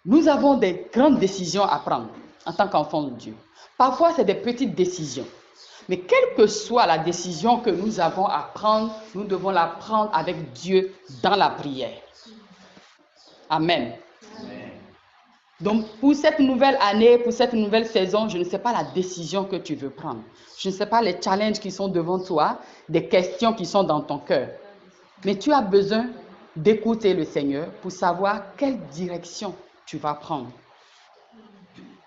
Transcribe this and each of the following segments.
Nous avons des grandes décisions à prendre en tant qu'enfants de Dieu. Parfois, c'est des petites décisions. Mais quelle que soit la décision que nous avons à prendre, nous devons la prendre avec Dieu dans la prière. Amen. Amen. Donc, pour cette nouvelle année, pour cette nouvelle saison, je ne sais pas la décision que tu veux prendre. Je ne sais pas les challenges qui sont devant toi, des questions qui sont dans ton cœur. Mais tu as besoin d'écouter le Seigneur pour savoir quelle direction tu vas prendre.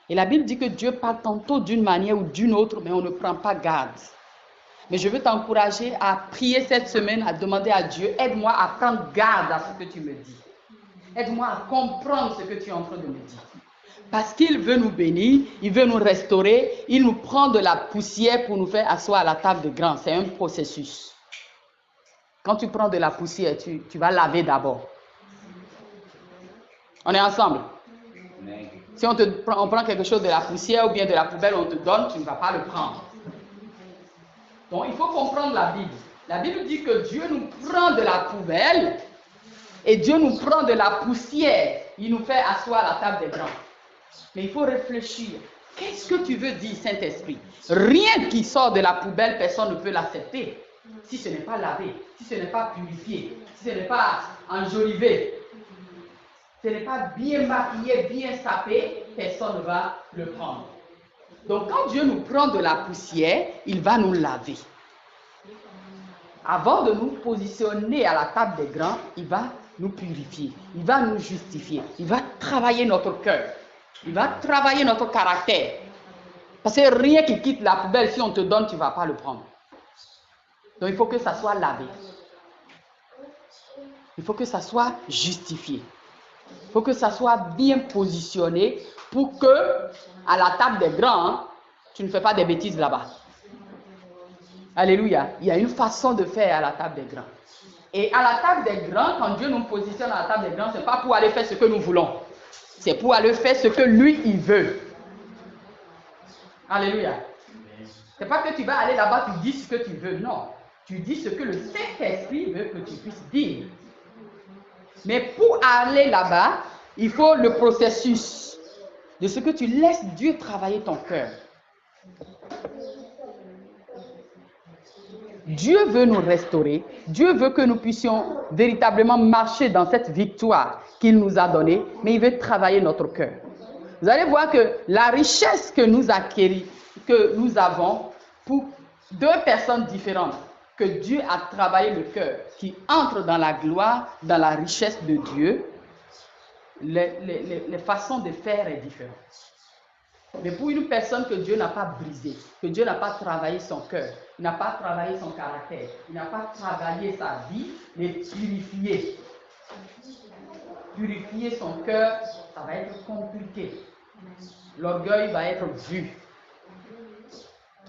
Et la Bible dit que Dieu parle tantôt d'une manière ou d'une autre, mais on ne prend pas garde. Mais je veux t'encourager à prier cette semaine, à demander à Dieu, aide-moi à prendre garde à ce que tu me dis. Aide-moi à comprendre ce que tu es en train de me dire. Parce qu'il veut nous bénir, il veut nous restaurer, il nous prend de la poussière pour nous faire asseoir à la table de grand. C'est un processus. Quand tu prends de la poussière, tu vas laver d'abord. On est ensemble? Si on prend quelque chose de la poussière ou bien de la poubelle, on te donne, tu ne vas pas le prendre. Donc, il faut comprendre la Bible. La Bible dit que Dieu nous prend de la poubelle et Dieu nous prend de la poussière. Il nous fait asseoir à la table des grands. Mais il faut réfléchir. Qu'est-ce que tu veux dire, Saint-Esprit? Rien qui sort de la poubelle, personne ne peut l'accepter. Si ce n'est pas lavé, si ce n'est pas purifié, si ce n'est pas enjolivé, si ce n'est pas bien maquillé, bien sapé, personne ne va le prendre. Donc, quand Dieu nous prend de la poussière, il va nous laver. Avant de nous positionner à la table des grands, il va nous purifier, il va nous justifier, il va travailler notre cœur, il va travailler notre caractère. Parce que rien qui quitte la poubelle, si on te donne, tu ne vas pas le prendre. Donc, il faut que ça soit lavé. Il faut que ça soit justifié. Il faut que ça soit bien positionné pour que, à la table des grands, tu ne fais pas des bêtises là-bas. Alléluia. Il y a une façon de faire à la table des grands. Et à la table des grands, quand Dieu nous positionne à la table des grands, ce n'est pas pour aller faire ce que nous voulons. C'est pour aller faire ce que lui, il veut. Alléluia. Ce n'est pas que tu vas aller là-bas, tu dis ce que tu veux. Non. Tu dis ce que le Saint-Esprit veut que tu puisses dire. Mais pour aller là-bas, il faut le processus de ce que tu laisses Dieu travailler ton cœur. Dieu veut nous restaurer. Dieu veut que nous puissions véritablement marcher dans cette victoire qu'il nous a donnée, mais il veut travailler notre cœur. Vous allez voir que la richesse que nous avons pour deux personnes différentes, que Dieu a travaillé le cœur, qui entrent dans la gloire, dans la richesse de Dieu, les façons de faire sont différentes. Mais pour une personne que Dieu n'a pas brisée, que Dieu n'a pas travaillé son cœur, il n'a pas travaillé son caractère, il n'a pas travaillé sa vie, mais purifier son cœur, ça va être compliqué. L'orgueil va être vu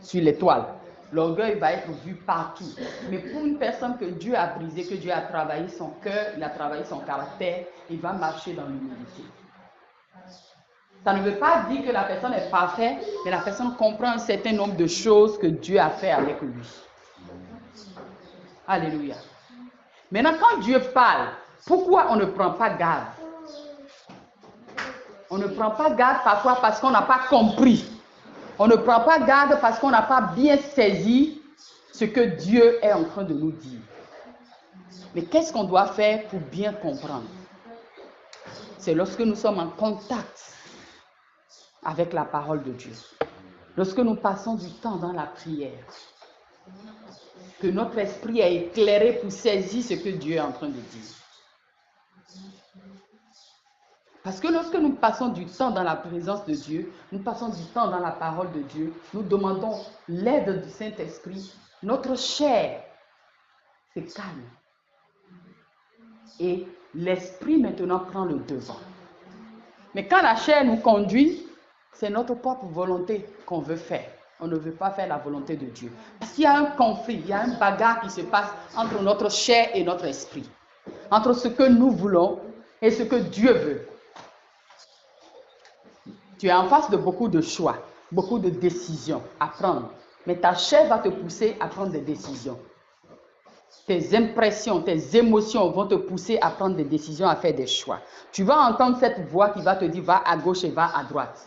sur l'étoile. L'orgueil va être vu partout. Mais pour une personne que Dieu a brisée, que Dieu a travaillé son cœur, il a travaillé son caractère, il va marcher dans l'humilité. Ça ne veut pas dire que la personne est parfaite, mais la personne comprend un certain nombre de choses que Dieu a fait avec lui. Alléluia. Maintenant, quand Dieu parle, pourquoi on ne prend pas garde? On ne prend pas garde parfois parce qu'on n'a pas compris. On ne prend pas garde parce qu'on n'a pas bien saisi ce que Dieu est en train de nous dire. Mais qu'est-ce qu'on doit faire pour bien comprendre? C'est lorsque nous sommes en contact avec la parole de Dieu. Lorsque nous passons du temps dans la prière, que notre esprit est éclairé pour saisir ce que Dieu est en train de dire. Parce que lorsque nous passons du temps dans la présence de Dieu, nous passons du temps dans la parole de Dieu, nous demandons l'aide du Saint-Esprit, notre chair se calme. Et l'esprit maintenant prend le devant. Mais quand la chair nous conduit, c'est notre propre volonté qu'on veut faire. On ne veut pas faire la volonté de Dieu. Parce qu'il y a un conflit, il y a un bagarre qui se passe entre notre chair et notre esprit. Entre ce que nous voulons et ce que Dieu veut. Tu es en face de beaucoup de choix, beaucoup de décisions à prendre. Mais ta chair va te pousser à prendre des décisions. tes impressions, tes émotions vont te pousser à prendre des décisions, à faire des choix. Tu vas entendre cette voix qui va te dire va à gauche et va à droite.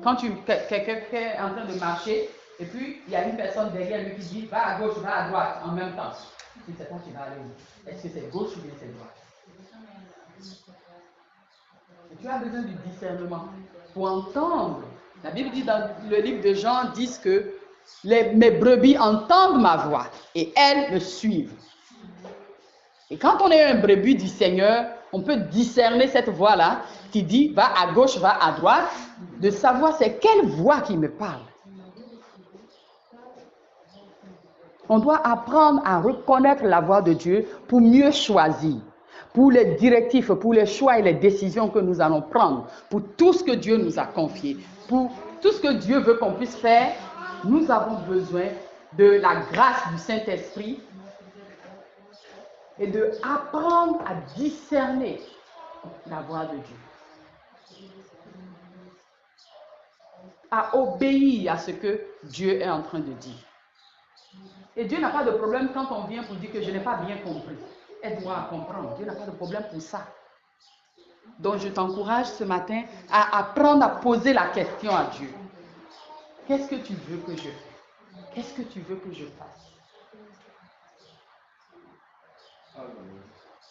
Quand quelqu'un est en train de marcher et puis il y a une personne derrière lui qui dit va à gauche, va à droite en même temps. Tu sais pas, tu vas aller où? Est-ce que c'est gauche ou bien c'est droite? Et tu as besoin du discernement pour entendre. La Bible dit dans le livre de Jean 10 que mes brebis entendent ma voix et elles me suivent. Et quand on est un brebis du Seigneur, on peut discerner cette voix-là qui dit va à gauche, va à droite, de savoir c'est quelle voix qui me parle. On doit apprendre à reconnaître la voix de Dieu pour mieux choisir, pour les directifs, pour les choix et les décisions que nous allons prendre, pour tout ce que Dieu nous a confié, pour tout ce que Dieu veut qu'on puisse faire. Nous avons besoin de la grâce du Saint-Esprit et de apprendre à discerner la voix de Dieu, à obéir à ce que Dieu est en train de dire. Et Dieu n'a pas de problème quand on vient pour dire que je n'ai pas bien compris. Aide-moi à comprendre. Dieu n'a pas de problème pour ça. Donc je t'encourage ce matin à apprendre à poser la question à Dieu. Qu'est-ce que tu veux que je fasse? Qu'est-ce que tu veux que je fasse?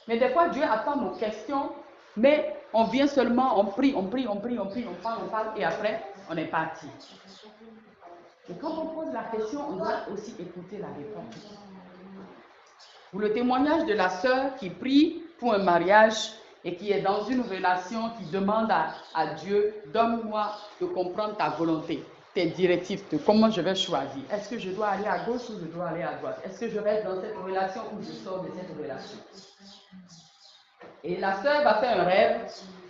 Mais des fois, Dieu attend nos questions, mais on vient seulement, on prie, on parle, et après, on est parti. Et quand on pose la question, on doit aussi écouter la réponse. Pour le témoignage de la sœur qui prie pour un mariage et qui est dans une relation, qui demande à Dieu, donne-moi de comprendre ta volonté, tes directives, de comment je vais choisir. Est-ce que je dois aller à gauche ou je dois aller à droite? Est-ce que je reste dans cette relation ou je sors de cette relation? Et la sœur va faire un rêve.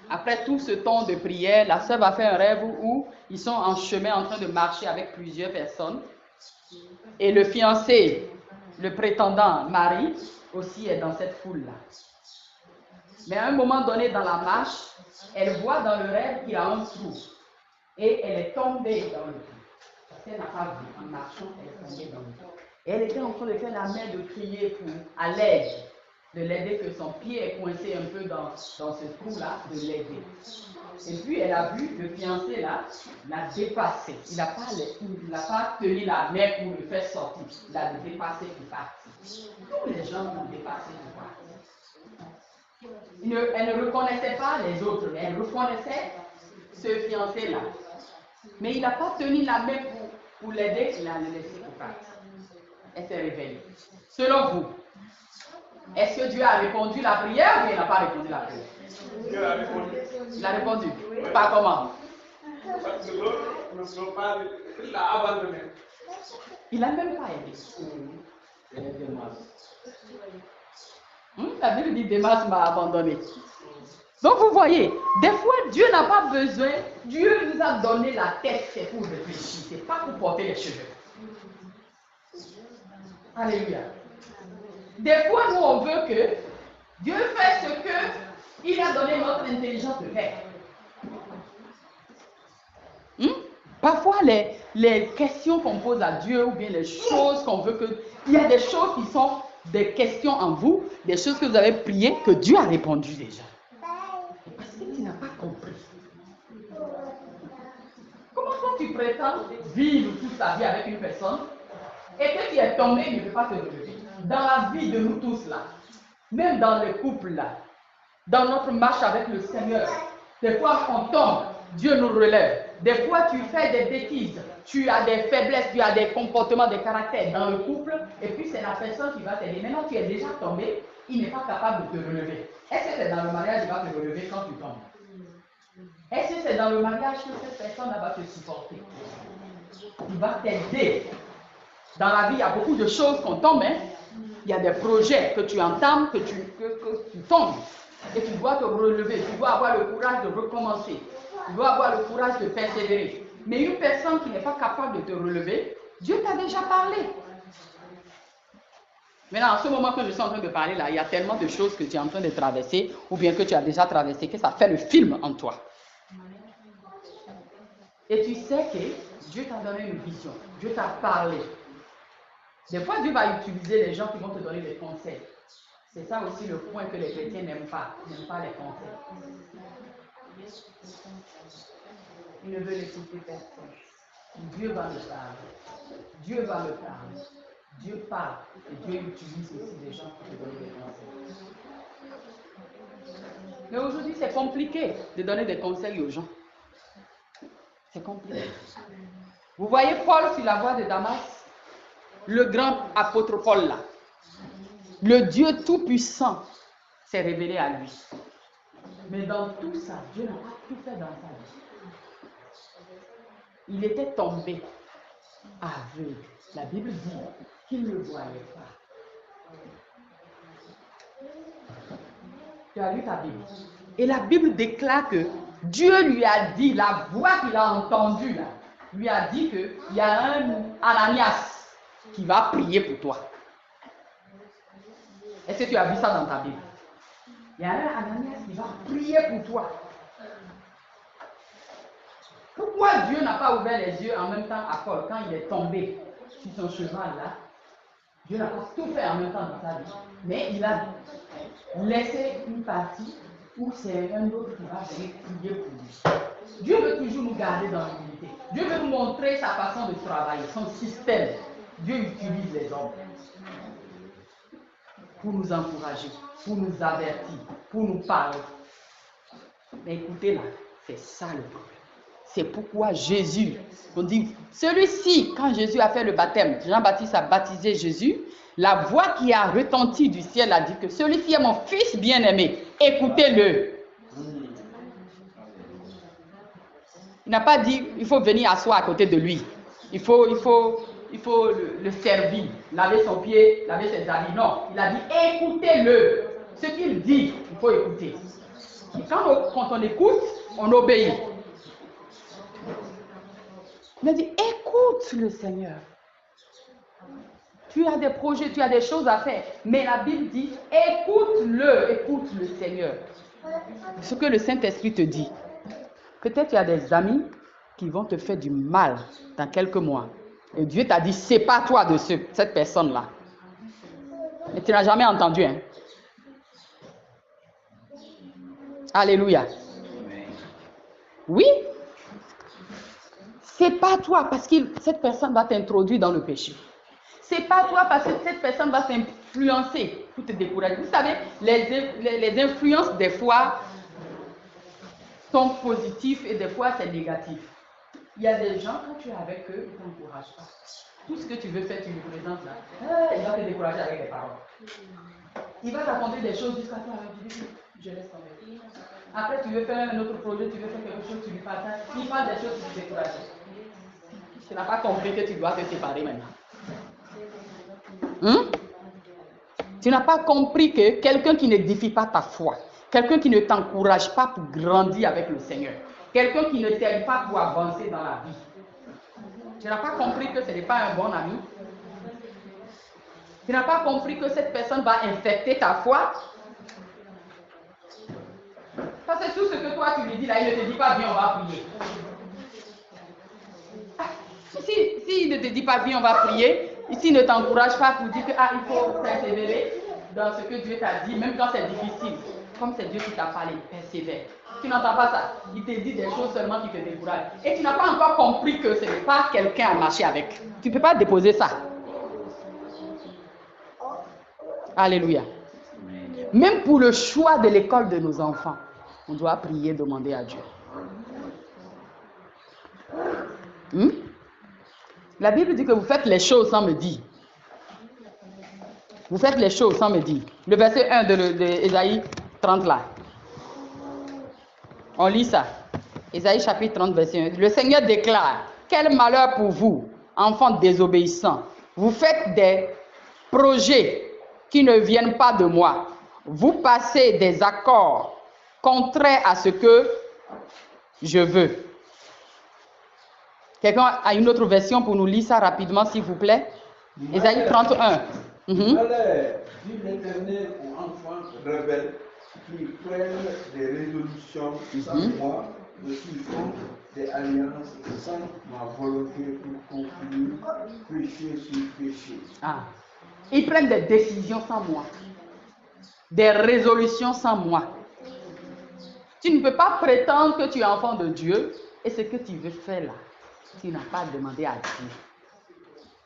Après tout ce temps de prière, la sœur va faire un rêve où ils sont en chemin en train de marcher avec plusieurs personnes. Et le fiancé, le prétendant mari, aussi est dans cette foule-là. Mais à un moment donné dans la marche, elle voit dans le rêve qu'il y a un trou. Et elle est tombée dans le trou. Parce qu'elle n'a pas vu. En marchant, elle est tombée dans le trou. Et elle était en train de faire la main de crier à l'aide. De l'aider, que son pied est coincé un peu dans ce trou-là, de l'aider. Et puis elle a vu le fiancé là, l'a dépassé. Il n'a pas tenu la main pour le faire sortir. Il l'a dépassé pour partir. Tous les gens l'ont dépassé pour partir. Elle ne reconnaissait pas les autres, mais elle reconnaissait ce fiancé-là. Mais il n'a pas tenu la main pour l'aider, il l'a laissé pour partir. Elle s'est réveillée. Selon vous, est-ce que Dieu a répondu la prière ou bien il n'a pas répondu la prière? Dieu a répondu. Il a répondu. Pas comment? Parce que l'autre ne soit pas, il l'a abandonné. Il n'a même pas aidé. La Bible dit Démas m'a abandonné. Donc vous voyez, des fois Dieu n'a pas besoin, Dieu nous a donné la tête, c'est pour réfléchir, c'est pas pour porter les cheveux. Alléluia. Des fois, nous, on veut que Dieu fasse ce qu'il a donné notre intelligence de faire. Parfois, les questions qu'on pose à Dieu ou bien les choses qu'on veut que... Il y a des choses qui sont des questions en vous, des choses que vous avez priées, que Dieu a répondu déjà. Parce que tu n'as pas compris. Comment toi tu prétends vivre toute ta vie avec une personne et que tu es tombé, il ne peut pas te relever? Dans la vie de nous tous là, même dans les couples là, dans notre marche avec le Seigneur, des fois on tombe, Dieu nous relève. Des fois tu fais des bêtises, tu as des faiblesses, tu as des comportements, des caractères dans le couple, et puis c'est la personne qui va t'aider. Maintenant tu es déjà tombé, il n'est pas capable de te relever. Est-ce que c'est dans le mariage qu'il va te relever quand tu tombes? Est-ce que c'est dans le mariage que cette personne va te supporter? Il va t'aider. Dans la vie, il y a beaucoup de choses qu'on tombe, hein? Il y a des projets que tu entames, que tu tombes. Et tu dois te relever, tu dois avoir le courage de recommencer. Tu dois avoir le courage de persévérer. Mais une personne qui n'est pas capable de te relever, Dieu t'a déjà parlé. Maintenant, en ce moment que je suis en train de parler, là, il y a tellement de choses que tu es en train de traverser, ou bien que tu as déjà traversé, que ça fait le film en toi. Et tu sais que Dieu t'a donné une vision, Dieu t'a parlé. Des fois, Dieu va utiliser les gens qui vont te donner des conseils. C'est ça aussi le point que les chrétiens n'aiment pas les conseils. Ils ne veulent écouter personne. Dieu va le parler. Dieu va le parler. Dieu parle et Dieu utilise aussi des gens qui te donnent des conseils. Mais aujourd'hui, c'est compliqué de donner des conseils aux gens. C'est compliqué. Vous voyez Paul sur la voie de Damas, le grand apôtre Paul là. Le Dieu Tout-Puissant s'est révélé à lui. Mais dans tout ça, Dieu n'a pas tout fait dans sa vie. Il était tombé aveugle. La Bible dit qu'il ne voyait pas. Tu as lu ta Bible. Et la Bible déclare que Dieu lui a dit, la voix qu'il a entendue là, lui a dit qu'il y a un Ananias qui va prier pour toi. Est-ce que tu as vu ça dans ta Bible? Il y a un Ananias qui va prier pour toi. Pourquoi Dieu n'a pas ouvert les yeux en même temps à Paul quand il est tombé sur son cheval là? Dieu n'a pas tout fait en même temps dans sa vie. Mais il a laissé une partie où c'est un autre qui va venir prier pour lui. Dieu veut toujours nous garder dans l'humilité. Dieu veut nous montrer sa façon de travailler, son système. Dieu utilise les hommes pour nous encourager, pour nous avertir, pour nous parler. Mais écoutez là, c'est ça le problème. C'est pourquoi Jésus, on dit, celui-ci, quand Jésus a fait le baptême, Jean-Baptiste a baptisé Jésus, la voix qui a retenti du ciel a dit que celui-ci est mon fils bien-aimé, écoutez-le. Il n'a pas dit, il faut venir asseoir à côté de lui. Il faut le servir, laver son pied, laver ses habits. Non, il a dit, écoutez-le. Ce qu'il dit, il faut écouter. Et quand on écoute, on obéit. Il a dit, écoute le Seigneur. Tu as des projets, tu as des choses à faire. Mais la Bible dit, écoute le Seigneur. Ce que le Saint-Esprit te dit. Peut-être tu as des amis qui vont te faire du mal dans quelques mois. Et Dieu t'a dit, sépare-toi de cette personne-là. Mais tu n'as jamais entendu, hein? Alléluia. Oui. Sépare-toi parce que cette personne va t'introduire dans le péché. Sépare-toi parce que cette personne va t'influencer pour te décourager. Vous savez, les influences, des fois, sont positives et des fois, c'est négatif. Il y a des gens, quand tu es avec eux, ils ne t'encouragent pas. Tout ce que tu veux faire, tu lui présentes là. Il va te décourager avec des paroles. Il va t'apprendre des choses jusqu'à toi. Je laisse tomber. Après, tu veux faire un autre projet, tu veux faire quelque chose, tu lui partages. Il parle des choses qui te découragent. Tu n'as pas compris que tu dois te séparer maintenant. Tu n'as pas compris que quelqu'un qui n'édifie pas ta foi, quelqu'un qui ne t'encourage pas pour grandir avec le Seigneur, quelqu'un qui ne t'aide pas pour avancer dans la vie, tu n'as pas compris que ce n'est pas un bon ami. Tu n'as pas compris que cette personne va infecter ta foi. Parce que tout ce que toi tu lui dis là, il ne te dit pas viens, on va prier. S'il ne te dit pas viens, on va prier, s'il ne t'encourage pas pour dire que il faut persévérer dans ce que Dieu t'a dit, même quand c'est difficile, comme c'est Dieu qui t'a parlé, persévère. Tu n'entends pas ça. Il te dit des choses seulement qui te découragent. Et tu n'as pas encore compris que ce n'est pas quelqu'un à marcher avec. Tu ne peux pas déposer ça. Alléluia. Même pour le choix de l'école de nos enfants, on doit prier, demander à Dieu. La Bible dit que vous faites les choses sans me dire. Vous faites les choses sans me dire. Le verset 1 de Ésaïe 30 là. On lit ça. Ésaïe chapitre 30 verset 1. Le Seigneur déclare, quel malheur pour vous, enfants désobéissants. Vous faites des projets qui ne viennent pas de moi. Vous passez des accords contraires à ce que je veux. Quelqu'un a une autre version pour nous lire ça rapidement, s'il vous plaît? Ésaïe 31. Malheur, dit l'Éternel aux enfants rebelles qui prennent des résolutions sans moi je suis contre des alliances sans ma volonté pour conclure péché sur péché. Ah. Ils prennent des décisions sans moi. Des résolutions sans moi. Tu ne peux pas prétendre que tu es enfant de Dieu et ce que tu veux faire là, tu n'as pas demandé à Dieu.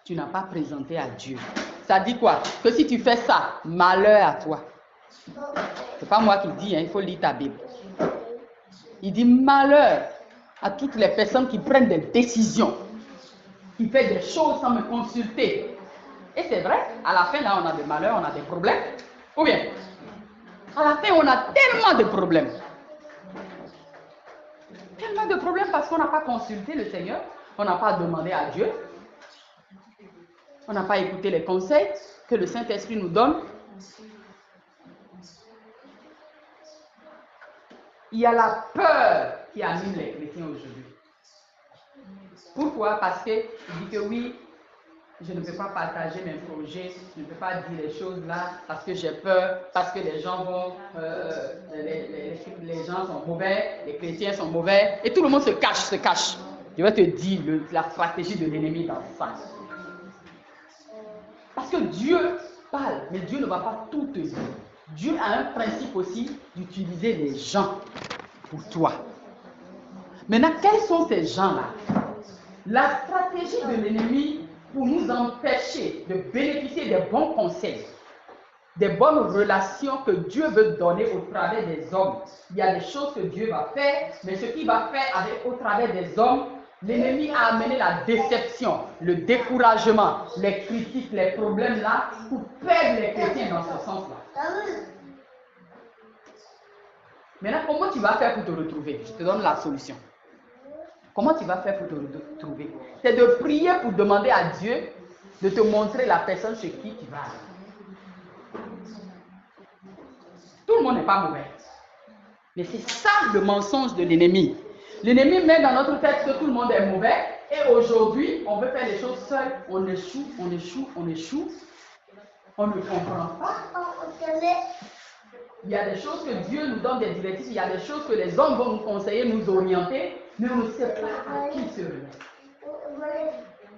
Tu n'as pas présenté à Dieu. Ça dit quoi? Que si tu fais ça, malheur à toi. C'est pas moi qui dis, hein, il faut lire ta Bible. Il dit malheur à toutes les personnes qui prennent des décisions, qui font des choses sans me consulter. Et c'est vrai, à la fin, là, on a des malheurs, on a des problèmes. Ou bien, à la fin, on a tellement de problèmes. Tellement de problèmes parce qu'on n'a pas consulté le Seigneur, on n'a pas demandé à Dieu, on n'a pas écouté les conseils que le Saint-Esprit nous donne. Il y a la peur qui anime les chrétiens aujourd'hui. Pourquoi? Parce qu'il dit que oui, je ne peux pas partager mes projets, je ne peux pas dire les choses là parce que j'ai peur, parce que les gens vont, les gens sont mauvais, les chrétiens sont mauvais, et tout le monde se cache. Je vais te dire la stratégie de l'ennemi dans ça. Parce que Dieu parle, mais Dieu ne va pas tout te dire. Dieu a un principe aussi d'utiliser les gens pour toi. Maintenant, quels sont ces gens-là? La stratégie de l'ennemi pour nous empêcher de bénéficier des bons conseils, des bonnes relations que Dieu veut donner au travers des hommes. Il y a des choses que Dieu va faire, mais ce qu'il va faire au travers des hommes, l'ennemi a amené la déception, le découragement, les critiques, les problèmes là, pour perdre les chrétiens dans ce sens-là. Maintenant, comment tu vas faire pour te retrouver? Je te donne la solution. Comment tu vas faire pour te retrouver? C'est de prier pour demander à Dieu de te montrer la personne chez qui tu vas aller. Tout le monde n'est pas mauvais. Mais c'est ça le mensonge de l'ennemi. L'ennemi met dans notre tête que tout le monde est mauvais. Et aujourd'hui, on veut faire les choses seul. On échoue. On ne comprend pas. Il y a des choses que Dieu nous donne des directives. Il y a des choses que les hommes vont nous conseiller, nous orienter. Mais on ne sait pas à qui se remettre.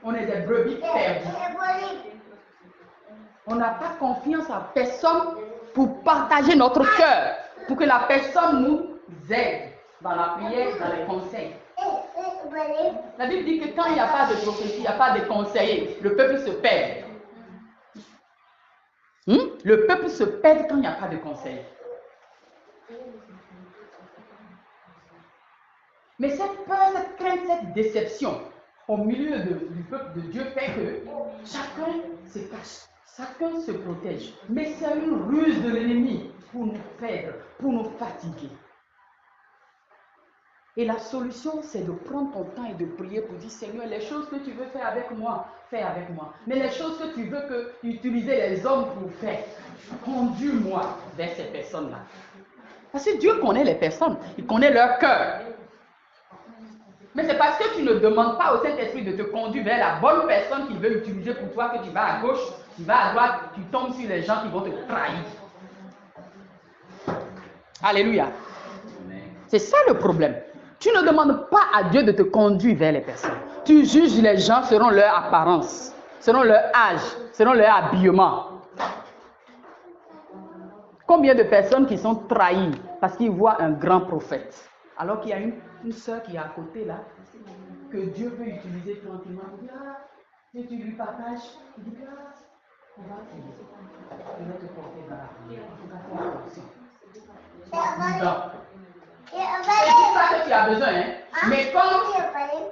On est des brebis perdues. On n'a pas confiance à personne pour partager notre cœur, pour que la personne nous aide dans la prière, dans les conseils. La Bible dit que quand il n'y a pas de prophétie, il n'y a pas de conseiller, le peuple se perd. Le peuple se perd quand il n'y a pas de conseil. Mais cette peur, cette crainte, cette déception au milieu du peuple de Dieu fait que chacun se cache, chacun se protège. Mais c'est une ruse de l'ennemi pour nous perdre, pour nous fatiguer. Et la solution, c'est de prendre ton temps et de prier pour dire, Seigneur, les choses que tu veux faire avec moi, fais avec moi. Mais les choses que tu veux utiliser les hommes pour faire, conduis-moi vers ces personnes-là. Parce que Dieu connaît les personnes, il connaît leur cœur. Mais c'est parce que tu ne demandes pas au Saint-Esprit de te conduire vers la bonne personne qu'il veut utiliser pour toi que tu vas à gauche, tu vas à droite, tu tombes sur les gens qui vont te trahir. Alléluia. C'est ça le problème. Tu ne demandes pas à Dieu de te conduire vers les personnes. Tu juges les gens selon leur apparence, selon leur âge, selon leur habillement. Combien de personnes qui sont trahies parce qu'ils voient un grand prophète, alors qu'il y a une soeur qui est à côté là, que Dieu peut utiliser tranquillement. Il dit, et tu lui partages, il dit, on va prier. Je vais te porter dans la prière. On va faire attention. C'est ça que tu as besoin. Hein? Mais quand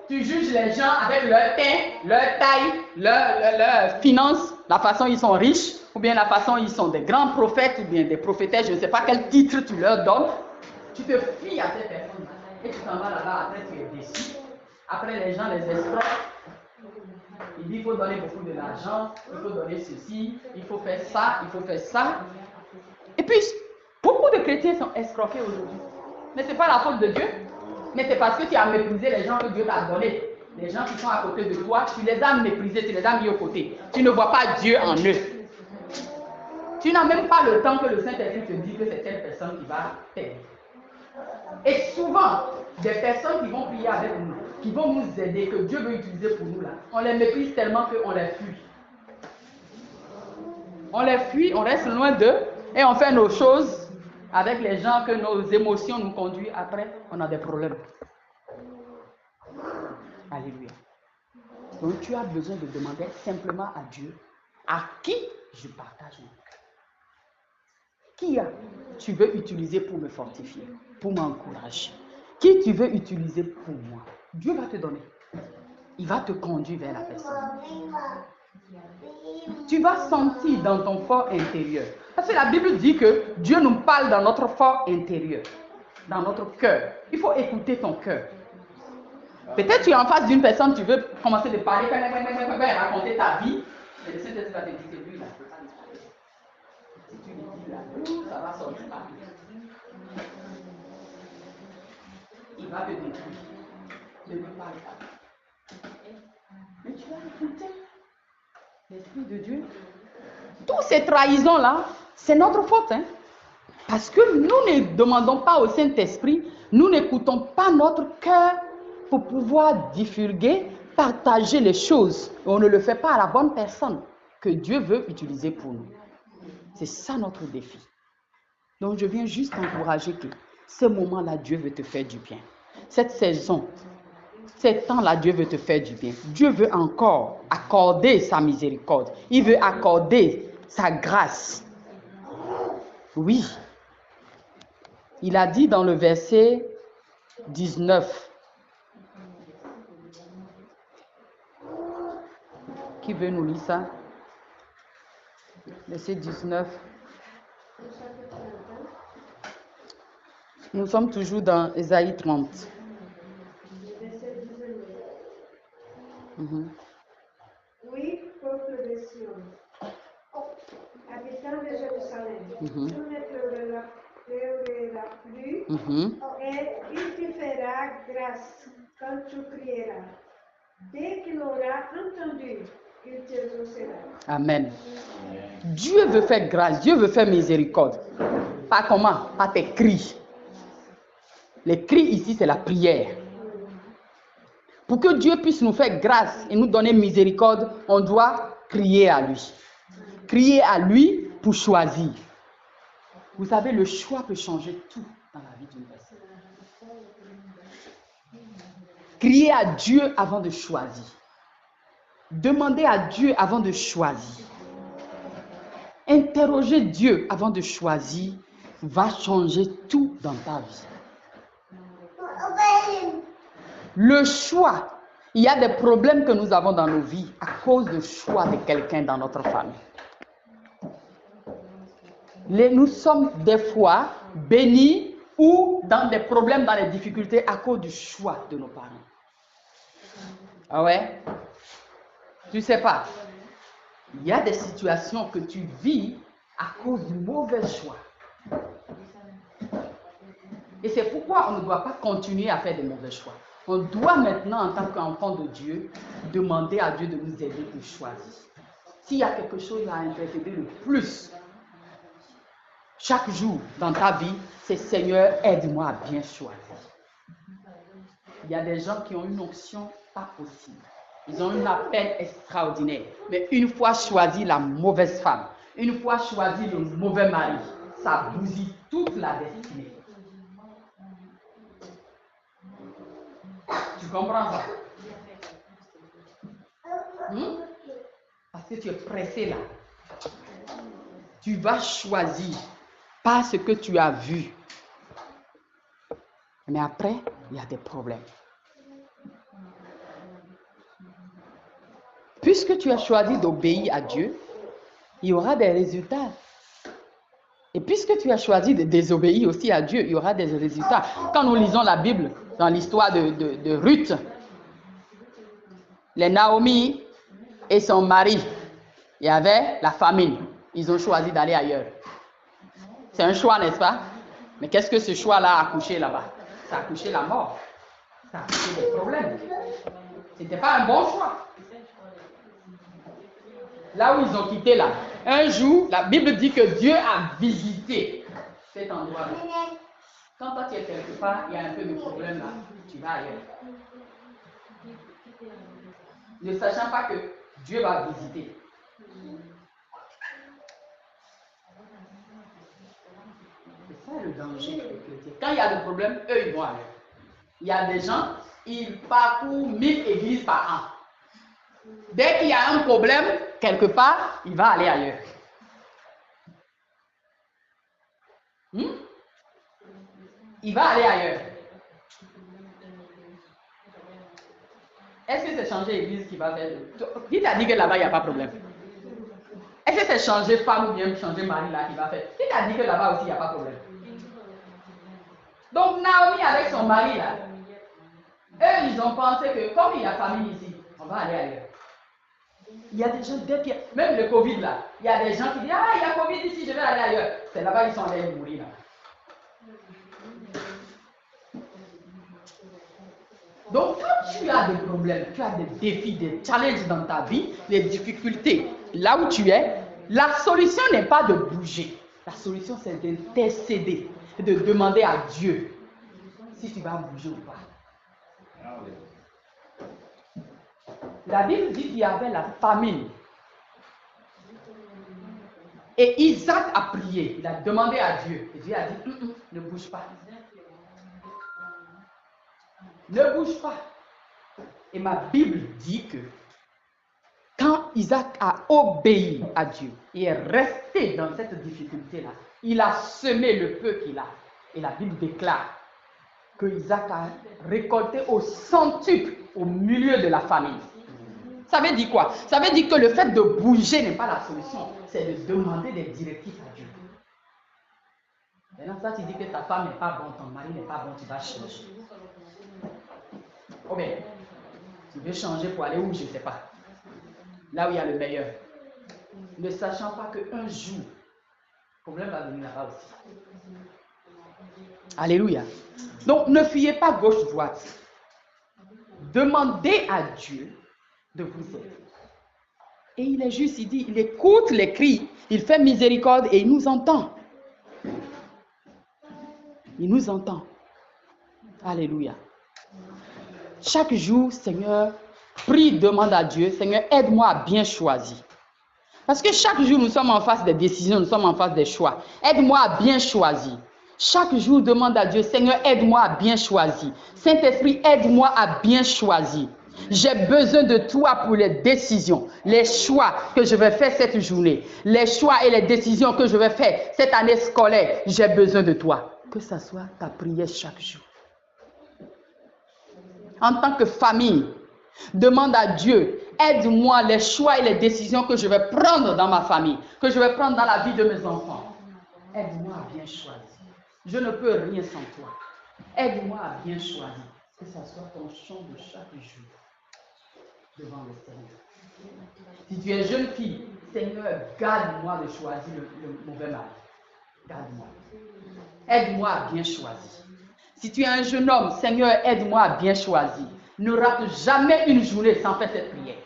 tu juges les gens avec leur teint, leur taille, leur finance, la façon ils sont riches, ou bien la façon ils sont des grands prophètes, ou bien des prophétesses, je ne sais pas quel titre tu leur donnes, tu te fies à ces personnes-là. Et tu t'en vas là-bas, après tu es déçu. Après les gens les escroquent. Il dit il faut donner beaucoup de l'argent, il faut donner ceci, il faut faire ça, il faut faire ça. Et puis, beaucoup de chrétiens sont escroqués aujourd'hui. Mais ce n'est pas la faute de Dieu, mais c'est parce que tu as méprisé les gens que Dieu t'a donnés. Les gens qui sont à côté de toi, tu les as méprisés, tu les as mis au côté. Tu ne vois pas Dieu en eux. Tu n'as même pas le temps que le Saint-Esprit te dit que c'est telle personne qui va t'aider. Et souvent, des personnes qui vont prier avec nous, qui vont nous aider, que Dieu veut utiliser pour nous là, on les méprise tellement qu'on les fuit. On les fuit, on reste loin d'eux et on fait nos choses avec les gens que nos émotions nous conduisent. Après, on a des problèmes. Alléluia. Donc tu as besoin de demander simplement à Dieu, à qui je partage mon cœur. Qui tu veux utiliser pour me fortifier, pour m'encourager? Qui tu veux utiliser pour moi? Dieu va te donner. Il va te conduire vers la personne. Tu vas sentir dans ton fort intérieur. Parce que la Bible dit que Dieu nous parle dans notre fort intérieur, dans notre cœur. Il faut écouter ton cœur. Peut-être tu es en face d'une personne, tu veux commencer de parler, raconter ta vie. Mais le Saint-Esprit va te dire, c'est lui là. Si tu lui dis là, ça va sortir par lui. Il va te détruire. Ne lui parle pas. Mais tu vas écouter l'Esprit de Dieu. Toutes ces trahisons-là, c'est notre faute. Hein? Parce que nous ne demandons pas au Saint-Esprit, nous n'écoutons pas notre cœur pour pouvoir divulguer, partager les choses. On ne le fait pas à la bonne personne que Dieu veut utiliser pour nous. C'est ça notre défi. Donc je viens juste encourager que ce moment-là, Dieu veut te faire du bien. Cette saison, ces temps-là, Dieu veut te faire du bien. Dieu veut encore accorder sa miséricorde. Il veut accorder sa grâce. Oui. Il a dit dans le verset 19. Qui veut nous lire ça? Verset 19. Nous sommes toujours dans Ésaïe 30. Oui, peuple de Sion, habitants de Jérusalem, tu ne pleureras plus, et il te fera grâce quand tu crieras. Dès qu'il aura entendu, il te exaucera. Amen. Dieu veut faire grâce, Dieu veut faire miséricorde. Pas comment? Par tes cris. Les cris ici, c'est la prière. Pour que Dieu puisse nous faire grâce et nous donner miséricorde, on doit crier à lui. Crier à lui pour choisir. Vous savez, le choix peut changer tout dans la vie d'une personne. Crier à Dieu avant de choisir. Demander à Dieu avant de choisir. Interroger Dieu avant de choisir va changer tout dans ta vie. Le choix, il y a des problèmes que nous avons dans nos vies à cause du choix de quelqu'un dans notre famille. Nous sommes des fois bénis ou dans des problèmes, dans les difficultés à cause du choix de nos parents. Ah ouais? Tu ne sais pas. Il y a des situations que tu vis à cause du mauvais choix. Et c'est pourquoi on ne doit pas continuer à faire des mauvais choix. On doit maintenant, en tant qu'enfant de Dieu, demander à Dieu de nous aider pour choisir. S'il y a quelque chose à interpréter le plus, chaque jour dans ta vie, c'est Seigneur, aide-moi à bien choisir. Il y a des gens qui ont une option pas possible. Ils ont une appel extraordinaire. Mais une fois choisi la mauvaise femme, une fois choisi le mauvais mari, ça bousille toute la destinée. Tu comprends ça? Parce que tu es pressé là. Tu vas choisir pas ce que tu as vu. Mais après, il y a des problèmes. Puisque tu as choisi d'obéir à Dieu, il y aura des résultats. Et puisque tu as choisi de désobéir aussi à Dieu, il y aura des résultats. Quand nous lisons la Bible, dans l'histoire de Ruth, les Naomi et son mari, il y avait la famine. Ils ont choisi d'aller ailleurs. C'est un choix, n'est-ce pas? Mais qu'est-ce que ce choix-là a accouché là-bas? Ça a accouché la mort. Ça a accouché des problèmes. Ce n'était pas un bon choix. Là où ils ont quitté là, un jour, la Bible dit que Dieu a visité cet endroit-là. Quand toi tu es quelque part, il y a un peu de problème là, tu vas ailleurs. Ne sachant pas que Dieu va visiter. C'est ça le danger des chrétiens. Quand il y a des problèmes, eux ils vont ailleurs. Il y a des gens, ils parcourent 1000 églises par an. Dès qu'il y a un problème, quelque part, il va aller ailleurs. Il va aller ailleurs. Est-ce que c'est changer l'église qui va faire? Qui t'a dit que là-bas, il n'y a pas de problème? Est-ce que c'est changer femme ou bien changer mari là qui va faire? Qui t'a dit que là-bas aussi, il n'y a pas de problème? Donc, Naomi avec son mari là, eux, ils ont pensé que comme il y a famille ici, on va aller ailleurs. Il y a des gens, même le Covid là, il y a des gens qui disent, ah, il y a Covid ici, je vais aller ailleurs. C'est là-bas qu'ils sont allés mourir là. Donc, quand tu as des problèmes, tu as des défis, des challenges dans ta vie, des difficultés, là où tu es, la solution n'est pas de bouger. La solution, c'est d'intercéder, de demander à Dieu si tu vas bouger ou pas. La Bible dit qu'il y avait la famine. Et Isaac a prié, il a demandé à Dieu. Et Dieu a dit, ne bouge pas. Ne bouge pas. Et ma Bible dit que quand Isaac a obéi à Dieu et est resté dans cette difficulté-là, il a semé le peu qu'il a. Et la Bible déclare que Isaac a récolté au centuple au milieu de la famine. Ça veut dire quoi? Ça veut dire que le fait de bouger n'est pas la solution, c'est de demander des directives à Dieu. Maintenant, ça, tu dis que ta femme n'est pas bonne, ton mari n'est pas bon, tu vas changer. Oh bien, tu veux changer pour aller où, je ne sais pas. Là où il y a le meilleur. Ne sachant pas qu'un jour, le problème va venir là-bas aussi. Alléluia. Donc, ne fuyez pas gauche-droite. Demandez à Dieu de vous aider. Et il est juste, il dit, il écoute les cris, il fait miséricorde et il nous entend. Il nous entend. Alléluia. Chaque jour, Seigneur, prie, demande à Dieu, Seigneur, aide-moi à bien choisir. Parce que chaque jour, nous sommes en face des décisions, nous sommes en face des choix. Aide-moi à bien choisir. Chaque jour, demande à Dieu, Seigneur, aide-moi à bien choisir. Saint-Esprit, aide-moi à bien choisir. J'ai besoin de toi pour les décisions, les choix que je vais faire cette journée, les choix et les décisions que je vais faire cette année scolaire. J'ai besoin de toi. Que ce soit ta prière chaque jour. En tant que famille, demande à Dieu, aide-moi les choix et les décisions que je vais prendre dans ma famille, que je vais prendre dans la vie de mes enfants. Aide-moi à bien choisir. Je ne peux rien sans toi. Aide-moi à bien choisir. Que ce soit ton chant de chaque jour devant le Seigneur. Si tu es jeune fille, Seigneur, garde-moi de choisir le mauvais mari. Garde-moi. Aide-moi à bien choisir. Si tu es un jeune homme, Seigneur, aide-moi à bien choisir. Ne rate jamais une journée sans faire cette prière.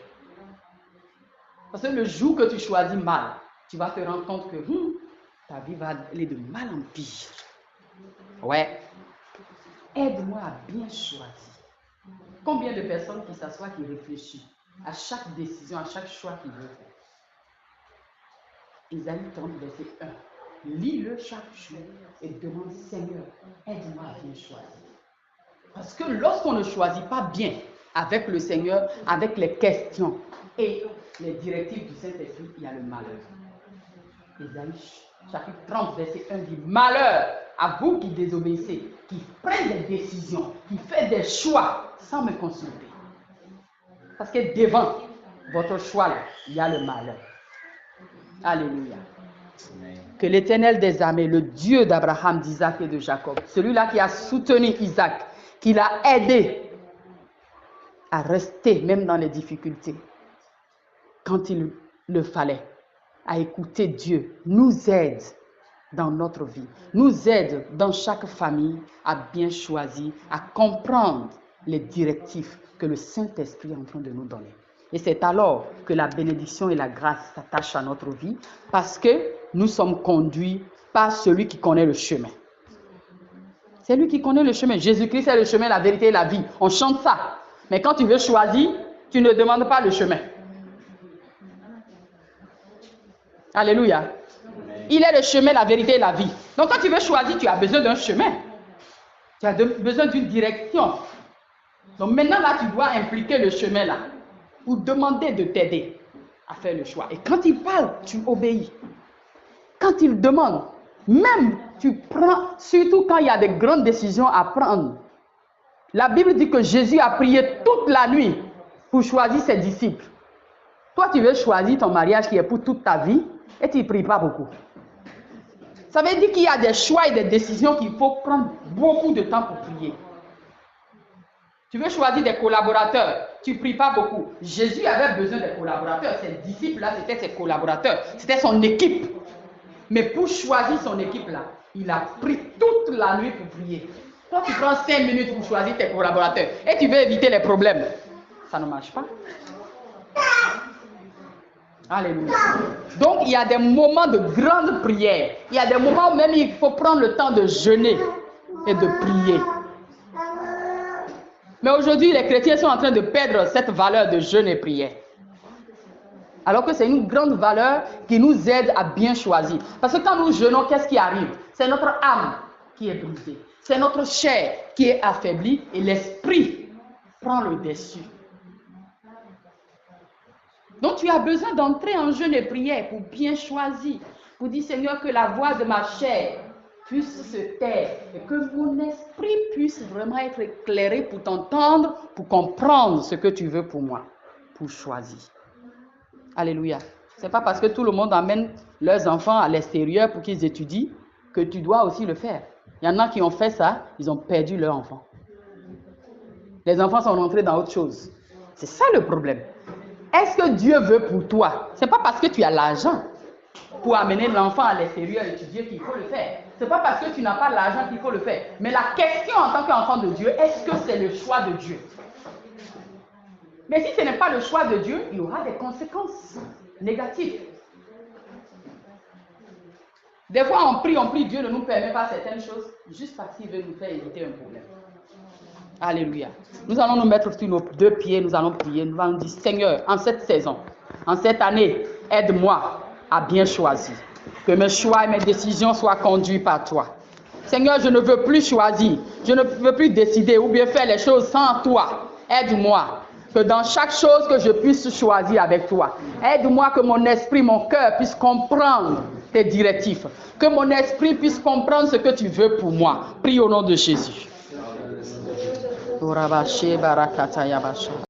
Parce que le jour que tu choisis mal, tu vas te rendre compte que ta vie va aller de mal en pire. Ouais. Aide-moi à bien choisir. Combien de personnes qui s'assoient, qui réfléchissent à chaque décision, à chaque choix qu'ils veulent faire? Isaïe 30, verset 1. Lis-le chaque jour et demande, Seigneur, aide-moi à bien choisir. Parce que lorsqu'on ne choisit pas bien avec le Seigneur, avec les questions et les directives du Saint-Esprit, il y a le malheur. Isaïe chapitre 30, verset 1 dit, malheur à vous qui désobéissez, qui prenez des décisions, qui faites des choix sans me consulter. Parce que devant votre choix, là, il y a le malheur. Alléluia. Que l'Éternel des armées, le Dieu d'Abraham, d'Isaac et de Jacob, celui-là qui a soutenu Isaac, qui l'a aidé à rester même dans les difficultés, quand il le fallait, à écouter Dieu, nous aide dans notre vie, nous aide dans chaque famille à bien choisir, à comprendre les directives que le Saint-Esprit est en train de nous donner. Et c'est alors que la bénédiction et la grâce s'attachent à notre vie parce que nous sommes conduits par celui qui connaît le chemin. C'est lui qui connaît le chemin. Jésus-Christ est le chemin, la vérité et la vie. On chante ça. Mais quand tu veux choisir, tu ne demandes pas le chemin. Alléluia. Il est le chemin, la vérité et la vie. Donc quand tu veux choisir, tu as besoin d'un chemin. Tu as besoin d'une direction. Donc maintenant là, tu dois impliquer le chemin là. Pour demander de t'aider à faire le choix. Et quand il parle, tu obéis. Quand il demande, même tu prends, surtout quand il y a des grandes décisions à prendre. La Bible dit que Jésus a prié toute la nuit pour choisir ses disciples. Toi, tu veux choisir ton mariage qui est pour toute ta vie et tu ne pries pas beaucoup. Ça veut dire qu'il y a des choix et des décisions qu'il faut prendre beaucoup de temps pour prier. Tu veux choisir des collaborateurs, tu ne pries pas beaucoup. Jésus avait besoin des collaborateurs. Ses disciples-là, c'était ses collaborateurs. C'était son équipe. Mais pour choisir son équipe-là, il a pris toute la nuit pour prier. Toi, tu prends 5 minutes pour choisir tes collaborateurs et tu veux éviter les problèmes. Ça ne marche pas. Alléluia. Donc, il y a des moments de grande prière. Il y a des moments où même il faut prendre le temps de jeûner et de prier. Mais aujourd'hui, les chrétiens sont en train de perdre cette valeur de jeûne et prière. Alors que c'est une grande valeur qui nous aide à bien choisir. Parce que quand nous jeûnons, qu'est-ce qui arrive? C'est notre âme qui est brisée. C'est notre chair qui est affaiblie et l'esprit prend le dessus. Donc tu as besoin d'entrer en jeûne et prière pour bien choisir. Pour dire, Seigneur, que la voix de ma chair puisse se taire et que mon esprit puisse vraiment être éclairé pour t'entendre, pour comprendre ce que tu veux pour moi, pour choisir. Alléluia. Ce n'est pas parce que tout le monde amène leurs enfants à l'extérieur pour qu'ils étudient que tu dois aussi le faire. Il y en a qui ont fait ça, ils ont perdu leurs enfants. Les enfants sont rentrés dans autre chose. C'est ça le problème. Est-ce que Dieu veut pour toi? Ce n'est pas parce que tu as l'argent pour amener l'enfant à l'extérieur étudier qu'il faut le faire. Ce n'est pas parce que tu n'as pas l'argent qu'il faut le faire. Mais la question en tant qu'enfant de Dieu, est-ce que c'est le choix de Dieu? Mais si ce n'est pas le choix de Dieu, il y aura des conséquences négatives. Des fois, on prie, Dieu ne nous permet pas certaines choses juste parce qu'il veut nous faire éviter un problème. Alléluia. Nous allons nous mettre sur nos 2 pieds, nous allons prier, nous allons dire, Seigneur, en cette saison, en cette année, aide-moi à bien choisir. Que mes choix et mes décisions soient conduits par toi. Seigneur, je ne veux plus choisir, je ne veux plus décider ou bien faire les choses sans toi. Aide-moi. Que dans chaque chose que je puisse choisir avec toi. Aide-moi que mon esprit, mon cœur puisse comprendre tes directives. Que mon esprit puisse comprendre ce que tu veux pour moi. Prie au nom de Jésus.